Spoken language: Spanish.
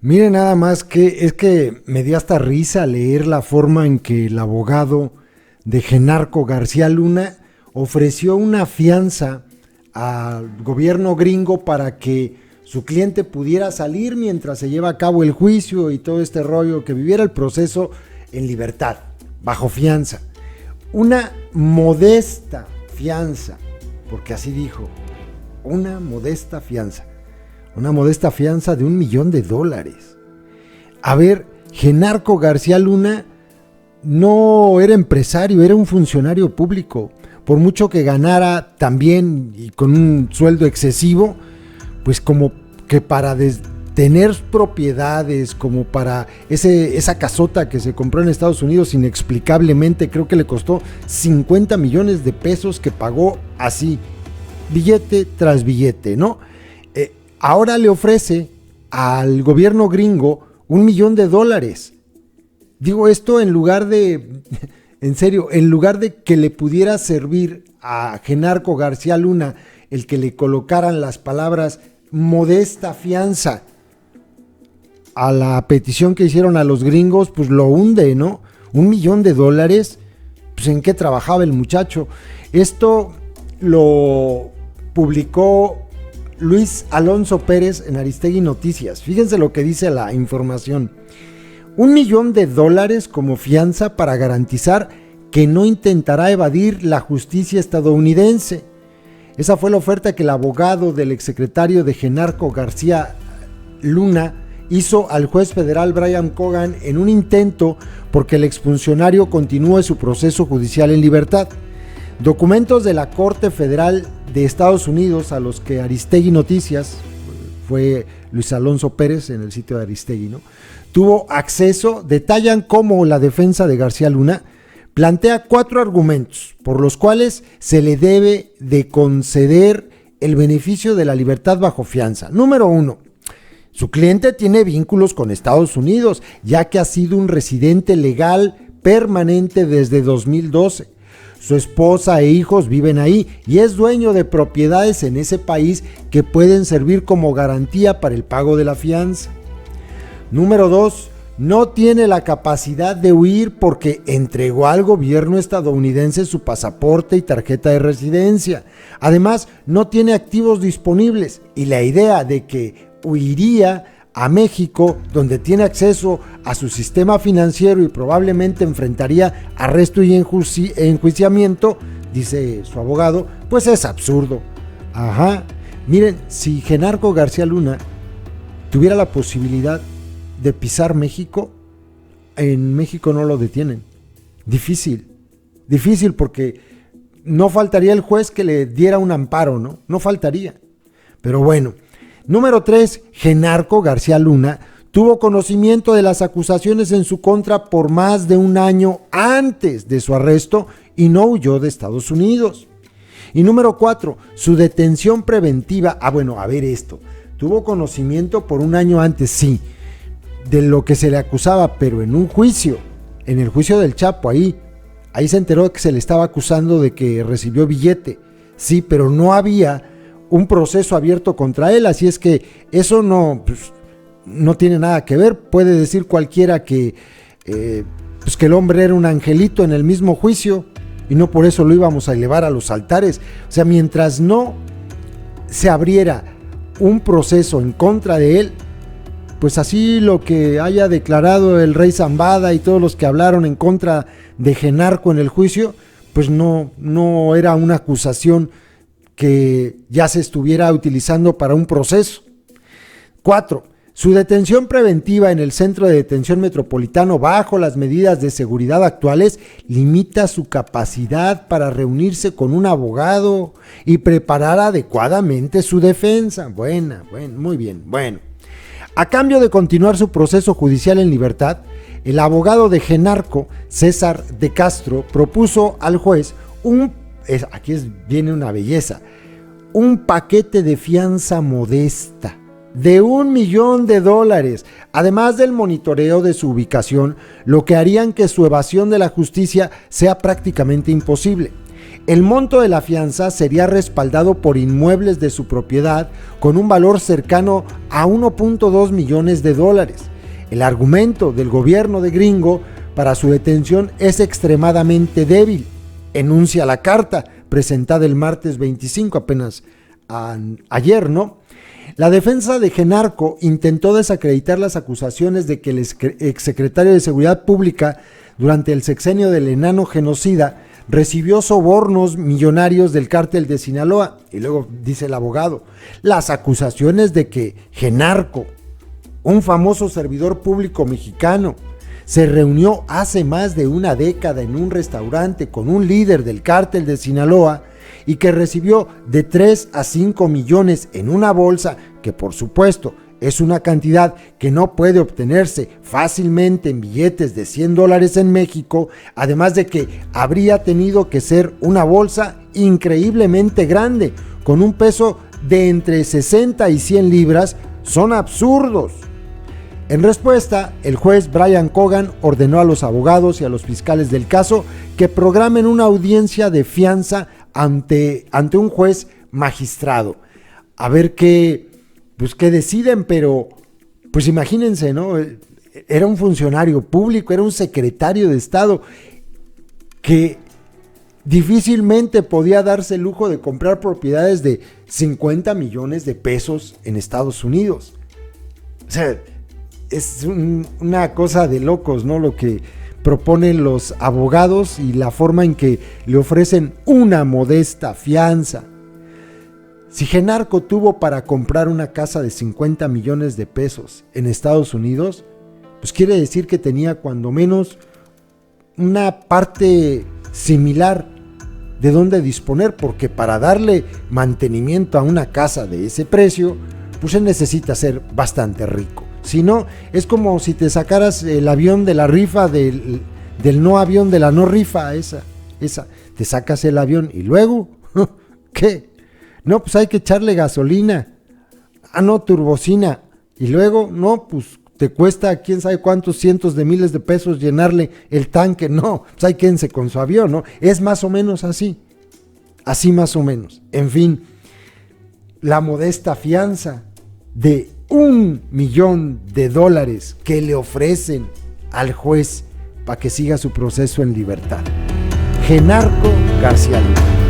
Mire nada más que es que me dio hasta risa leer la forma en que el abogado de Genarco García Luna ofreció una fianza al gobierno gringo para que su cliente pudiera salir mientras se lleva a cabo el juicio y todo este rollo, que viviera el proceso en libertad, bajo fianza. Una modesta fianza, porque así dijo, una modesta fianza de $1 millón. A ver, Genarco García Luna no era empresario, era un funcionario público. Por mucho que ganara también y con un sueldo excesivo, pues como que para tener propiedades, como para esa casota que se compró en Estados Unidos inexplicablemente, creo que le costó 50 millones de pesos que pagó así, billete tras billete, ¿no? Ahora le ofrece al gobierno gringo $1 millón. Digo esto en lugar de, en serio, en lugar de que le pudiera servir a Genarco García Luna el que le colocaran las palabras modesta fianza a la petición que hicieron a los gringos, pues lo hunde, ¿no? $1 millón, pues ¿en qué trabajaba el muchacho? Esto lo publicó Luis Alonso Pérez en Aristegui Noticias. Fíjense lo que dice la información. $1 millón como fianza para garantizar que no intentará evadir la justicia estadounidense. Esa fue la oferta que el abogado del exsecretario de Genarco García Luna hizo al juez federal Brian Cogan en un intento porque el exfuncionario continúe su proceso judicial en libertad. Documentos de la Corte Federal de Estados Unidos a los que Aristegui Noticias, fue Luis Alonso Pérez en el sitio de Aristegui, ¿no?, tuvo acceso, detallan cómo la defensa de García Luna plantea 4 argumentos por los cuales se le debe de conceder el beneficio de la libertad bajo fianza. Número 1. Su cliente tiene vínculos con Estados Unidos, ya que ha sido un residente legal permanente desde 2012. Su esposa e hijos viven ahí y es dueño de propiedades en ese país que pueden servir como garantía para el pago de la fianza. Número 2. No tiene la capacidad de huir porque entregó al gobierno estadounidense su pasaporte y tarjeta de residencia. Además, no tiene activos disponibles y la idea de que huiría a México, donde tiene acceso a su sistema financiero y probablemente enfrentaría arresto y enjuiciamiento, dice su abogado, pues es absurdo. Ajá, miren, si Genarco García Luna tuviera la posibilidad de pisar México, en México no lo detienen. Difícil porque no faltaría el juez que le diera un amparo, ¿no? No faltaría. Pero bueno. Número 3. Genarco García Luna tuvo conocimiento de las acusaciones en su contra por más de un año antes de su arresto y no huyó de Estados Unidos. Y número 4. Su detención preventiva. Tuvo conocimiento por un año antes, sí, de lo que se le acusaba, pero en un juicio, en el juicio del Chapo, ahí se enteró que se le estaba acusando de que recibió billete, sí, pero no había un proceso abierto contra él, así es que eso no tiene nada que ver. Puede decir cualquiera que el hombre era un angelito en el mismo juicio y no por eso lo íbamos a elevar a los altares. O sea, mientras no se abriera un proceso en contra de él, pues así lo que haya declarado el rey Zambada y todos los que hablaron en contra de Genarco en el juicio, pues no era una acusación que ya se estuviera utilizando para un proceso. 4. Su detención preventiva en el Centro de Detención Metropolitano bajo las medidas de seguridad actuales limita su capacidad para reunirse con un abogado y preparar adecuadamente su defensa. Muy bien. Bueno, a cambio de continuar su proceso judicial en libertad, el abogado de Genarco, César de Castro, propuso al juez viene una belleza, un paquete de fianza modesta de $1 millón, además del monitoreo de su ubicación, lo que harían que su evasión de la justicia sea prácticamente imposible. El monto de la fianza sería respaldado por inmuebles de su propiedad con un valor cercano a 1.2 millones de dólares. El argumento del gobierno de Gringo para su detención es extremadamente débil, enuncia la carta presentada el martes 25, apenas ayer, ¿no? La defensa de Genarco intentó desacreditar las acusaciones de que el exsecretario de Seguridad Pública durante el sexenio del enano genocida recibió sobornos millonarios del cártel de Sinaloa. Y luego dice el abogado, las acusaciones de que Genarco, un famoso servidor público mexicano, se reunió hace más de una década en un restaurante con un líder del cártel de Sinaloa y que recibió de 3 a 5 millones en una bolsa, que por supuesto es una cantidad que no puede obtenerse fácilmente en billetes de $100 en México, además de que habría tenido que ser una bolsa increíblemente grande, con un peso de entre 60 y 100 libras, son absurdos. En respuesta, el juez Brian Cogan ordenó a los abogados y a los fiscales del caso que programen una audiencia de fianza ante un juez magistrado. A ver qué deciden, pero pues imagínense, ¿no? Era un funcionario público, era un secretario de Estado que difícilmente podía darse el lujo de comprar propiedades de 50 millones de pesos en Estados Unidos. O sea, es una cosa de locos, ¿no? Lo que proponen los abogados y la forma en que le ofrecen una modesta fianza. Si Genarco tuvo para comprar una casa de 50 millones de pesos en Estados Unidos, pues quiere decir que tenía cuando menos una parte similar de dónde disponer, porque para darle mantenimiento a una casa de ese precio, pues se necesita ser bastante rico. Si no, es como si te sacaras el avión de la rifa del no avión de la no rifa, esa. Te sacas el avión y luego, ¿qué? No, pues hay que echarle gasolina. Ah, no, turbocina. Y luego, no, pues te cuesta quién sabe cuántos cientos de miles de pesos llenarle el tanque. No, pues hay quédense con su avión, ¿no? Es más o menos así. Así más o menos. En fin, la modesta fianza de $1 millón que le ofrecen al juez para que siga su proceso en libertad. Genarco García Luna.